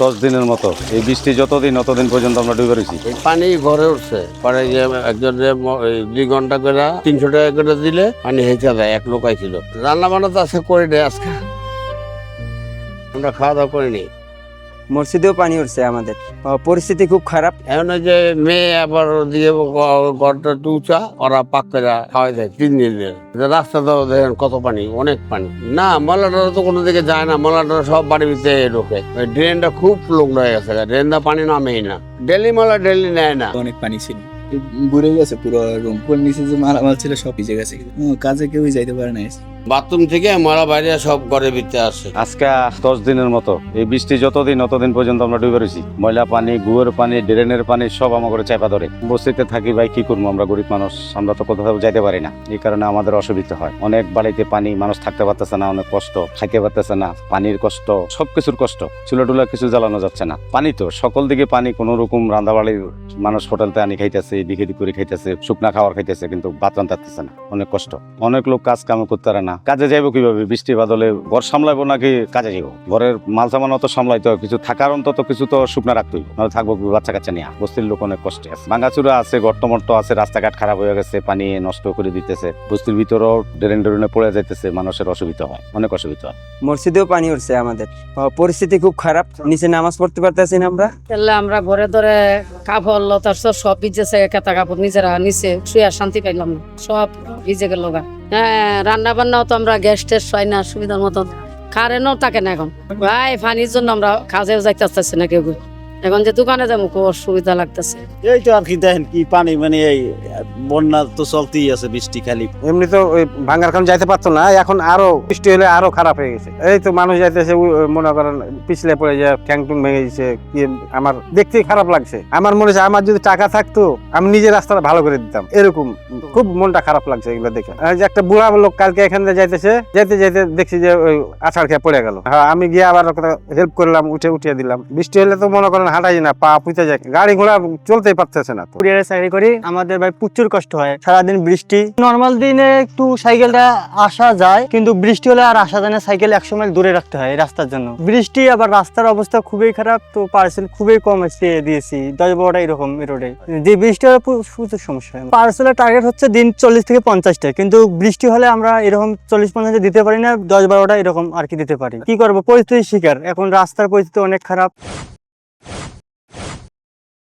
10 দিনের মতো। এই বৃষ্টি যতদিন অতদিন পর্যন্ত আমরা ডুবে রয়েছি। পানি ঘরে উঠছে, পরে যে একজন 2 ঘন্টা করে 300 টাকা করে দিলে পানি হেঁচে যায়। এক লোক আইছিল, রান্না বান্না তো আজকে করে নেই, আজকে আমরা খাওয়া দাওয়া করিনি। মসজিদেও পানি উঠছে আমাদের, পরিস্থিতি খুব খারাপ। এখন ওই যে মেয়ে আবার দিয়ে ঘরটা উঁচা, ওরা পাক করে খাওয়াই যায় 3 দিনের। রাস্তাটাও দেখেন কত পানি, অনেক পানি। না মলাটা তো কোনো দিকে যায় না, মলাটা সব বাড়ির ভিতরে ঢোকে। ওই ড্রেনটা খুব লোক হয়ে গেছে, ড্রেনটা পানি নামেই না। ডেলি মলা ডেলি নেয় না। অনেক পানি ছিল, ঘুরে গেছে পুরো রুম। নিচে যে মালামাল ছিল সব ভিজে গেছে, কাজে কেউই যাইতে পারে না। বাথরুম থেকে মলা বাইরে সব ঘরের ভিতরে আসে। আজকে 10 দিনের মতো এই বৃষ্টি যতদিন অতদিন পর্যন্ত আমরা ডুবে রয়েছি। ময়লা পানি, গুয়ের পানি, ড্রেনের পানি সব আমাদের চাপা ধরে। বস্তিতে থাকি ভাই, কি করবো? আমরা গরিব মানুষ, আমরা তো কোথাও যাইতে পারি না। এই কারণে আমাদের অসুবিধা হয়। অনেক বাড়িতে পানি, মানুষ থাকতে পারতেছে না, অনেক কষ্ট, খাইতে পারতেছে না, পানির কষ্ট, সবকিছুর কষ্ট। চুলা টুলা কিছু জ্বালানো যাচ্ছে না। পানি তো সকল দিকে পানি, কোন রকম রান্না বাড়ির মানুষ হোটেলতে আনি খাইতেছে, এদিকে এদিক করে খাইতেছে, শুকনা খাবার খাইতেছে, কিন্তু ভাত রান্তাতেছে না। অনেক কষ্ট। অনেক লোক কাজ কাম করতে পারে না। কাজে যাইবো কিভাবে? বৃষ্টি বাদলে ঘর সামলাইবো নাকি কাজে যাবো? ঘরের মাল সামান অত সামলাইতে হয়, কিছু থাকার অন্তত কিছু তো শুকনা রাখতেই, নাহলে থাকবো বাচ্চা কাচ্চা নিয়ে। বস্তির লোক অনেক কষ্টে আছে, ভাঙাচুরা আছে, গর্তমর্ত আছে, রাস্তাঘাট খারাপ হয়ে গেছে, পানি নষ্ট করে দিতেছে। বস্তির ভিতরেও ড্রেনে পড়ে যাইতেছে, মানুষের অসুবিধা হয়, অনেক অসুবিধা হয়। মসজিদেও পানি উঠছে আমাদের, পরিস্থিতি খুব খারাপ। নিচে নামাজ পড়তে পারতেছি না আমরা। তাহলে আমরা ঘরে ধরে কাপড় লতার সব ভিজেছে, কেতা কাপড় নিজেরা নিচে শুয়ে শান্তি পাইলাম না, সব ভিজে গেল। হ্যাঁ, রান্না বান্নাও তো আমরা গ্যাস টেস পাই না সুবিধার মতন, কারেন্টও থাকে না এখন। ভাই পানির জন্য আমরা কাজেও যাইতে আসতেছি না কেউ। এখন যে দোকানে যাবো খুব অসুবিধা লাগতেছে। এই তো আর কি, দেখেন কি পানি, মানে এই বন্যা তো চলতেই আছে, বৃষ্টি খালি। এমনি তো ওই ভাঙ্গার খান যাইতে পারতো না, এখন আরো বৃষ্টি হলে আরো খারাপ হয়ে গেছে। এই তো মানুষ যাইতেছে, মনে করেন পিছলে পড়ে যায়, ঠ্যাং টুং ভেঙে গেছে। আমার দেখতেই খারাপ লাগছে। আমার মনে হচ্ছে আমার যদি টাকা থাকতো আমি নিজের রাস্তাটা ভালো করে দিতাম, এরকম খুব মনটা খারাপ লাগছে এগুলো দেখে। যে একটা বুড়া লোক কালকে এখান থেকে যাইতেছে, যেতে যেতে দেখছি যে ওই আছাড় খেয়ে পড়ে গেল। হ্যাঁ, আমি গিয়ে আবার হেল্প করলাম, উঠিয়ে দিলাম। বৃষ্টি হলে তো মনে করেন হাঁটাই না, পা পুঁতে যায়, গাড়ি ঘোড়া চলতেই পারতেছে না। কুরিয়ারে চাকরি করি, আমাদের ভাই প্রচুর কষ্ট হয়। সারাদিন বৃষ্টি, নর্মাল দিনে একটু সাইকেলটা আসা যায়, কিন্তু বৃষ্টি হলে আর আসা যায় না। সাইকেল 100 মাইল দূরে রাখতে হয় রাস্তার জন্য। বৃষ্টি আবার রাস্তার অবস্থা খুবই খারাপ, তো পার্সেল খুবই কম দিয়েছি, 10-12টা এরকম রোডে। যে বৃষ্টি হলে প্রচুর সমস্যা হয়। পার্সেলের টার্গেট হচ্ছে দিন 40 থেকে 50টা, কিন্তু বৃষ্টি হলে আমরা এরকম 40-50 দিতে পারি না, 10-12টা এরকম আর কি দিতে পারি। কি করবো, পরিস্থিতির শিকার। এখন রাস্তার পরিস্থিতি অনেক খারাপ।